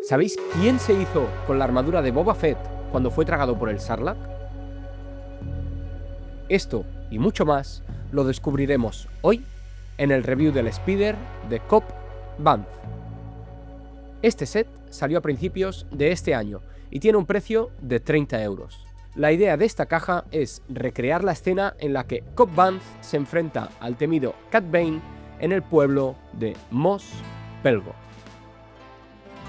¿Sabéis quién se hizo con la armadura de Boba Fett cuando fue tragado por el Sarlacc? Esto y mucho más lo descubriremos hoy en el review del Speeder de Cobb Vanth. Este set salió a principios de este año y tiene un precio de 30 euros. La idea de esta caja es recrear la escena en la que Cobb Vanth se enfrenta al temido Cad Bane en el pueblo de Mos Pelgo.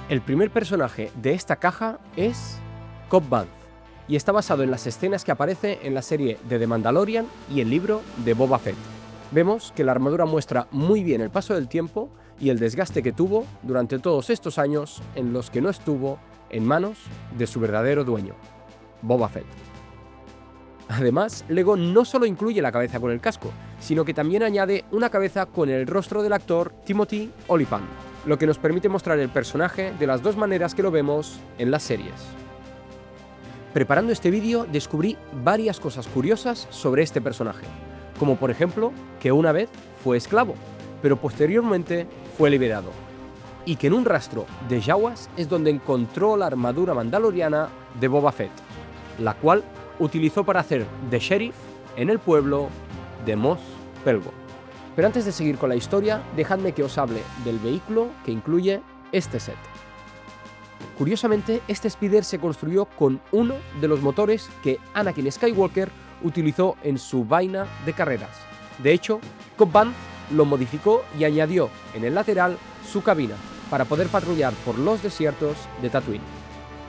El primer personaje de esta caja es Cobb Vanth y está basado en las escenas que aparece en la serie de The Mandalorian y el libro de Boba Fett. Vemos que la armadura muestra muy bien el paso del tiempo y el desgaste que tuvo durante todos estos años en los que no estuvo en manos de su verdadero dueño, Boba Fett. Además, Lego no solo incluye la cabeza con el casco, sino que también añade una cabeza con el rostro del actor Timothy Olyphant, lo que nos permite mostrar el personaje de las dos maneras que lo vemos en las series. Preparando este vídeo descubrí varias cosas curiosas sobre este personaje, como por ejemplo que una vez fue esclavo, pero posteriormente fue liberado, y que en un rastro de Jawas es donde encontró la armadura mandaloriana de Boba Fett, la cual utilizó para hacer de sheriff en el pueblo de Mos Pelgo. Pero antes de seguir con la historia, dejadme que os hable del vehículo que incluye este set. Curiosamente, este Speeder se construyó con uno de los motores que Anakin Skywalker utilizó en su vaina de carreras. De hecho, Cobb Vanth lo modificó y añadió en el lateral su cabina para poder patrullar por los desiertos de Tatooine.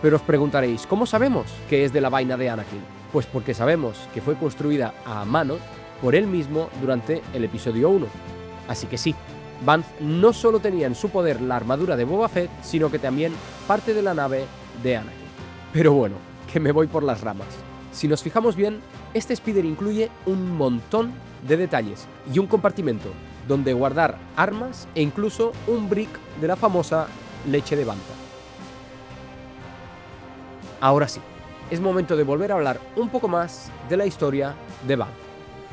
Pero os preguntaréis, ¿cómo sabemos que es de la vaina de Anakin? Pues porque sabemos que fue construida a mano por él mismo durante el episodio 1. Así que sí, Vanth no solo tenía en su poder la armadura de Boba Fett, sino que también parte de la nave de Anakin. Pero bueno, que me voy por las ramas. Si nos fijamos bien, este Speeder incluye un montón de detalles y un compartimento donde guardar armas e incluso un brick de la famosa leche de Bantha. Ahora sí, es momento de volver a hablar un poco más de la historia de Vanth.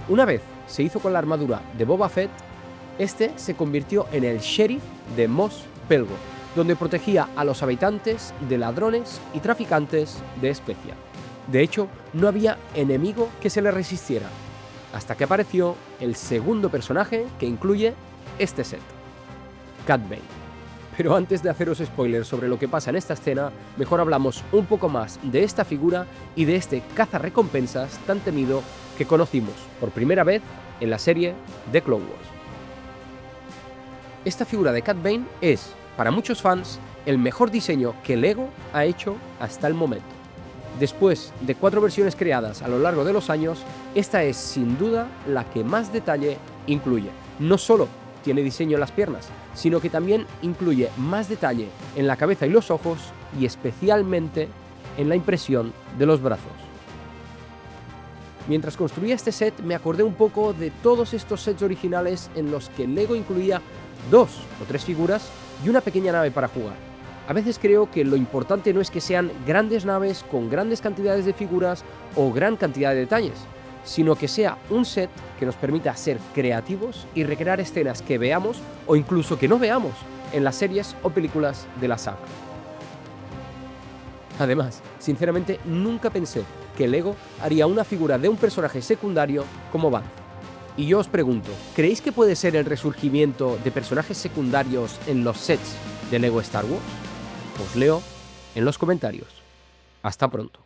Una vez se hizo con la armadura de Boba Fett, este se convirtió en el sheriff de Mos Pelgo, donde protegía a los habitantes de ladrones y traficantes de especia. De hecho, no había enemigo que se le resistiera, hasta que apareció el segundo personaje que incluye este set, Cad Bane. Pero antes de haceros spoilers sobre lo que pasa en esta escena, mejor hablamos un poco más de esta figura y de este cazarrecompensas tan temido que conocimos por primera vez en la serie de Clone Wars. Esta figura de Cad Bane es, para muchos fans, el mejor diseño que Lego ha hecho hasta el momento. Después de 4 versiones creadas a lo largo de los años, esta es sin duda la que más detalle incluye. No solo tiene diseño en las piernas, sino que también incluye más detalle en la cabeza y los ojos, y especialmente en la impresión de los brazos. Mientras construía este set me acordé un poco de todos estos sets originales en los que Lego incluía 2 o 3 figuras y una pequeña nave para jugar. A veces creo que lo importante no es que sean grandes naves con grandes cantidades de figuras o gran cantidad de detalles, sino que sea un set que nos permita ser creativos y recrear escenas que veamos o incluso que no veamos en las series o películas de la saga. Además, sinceramente nunca pensé que Lego haría una figura de un personaje secundario como Vanth. Y yo os pregunto, ¿creéis que puede ser el resurgimiento de personajes secundarios en los sets de Lego Star Wars? Os leo en los comentarios. Hasta pronto.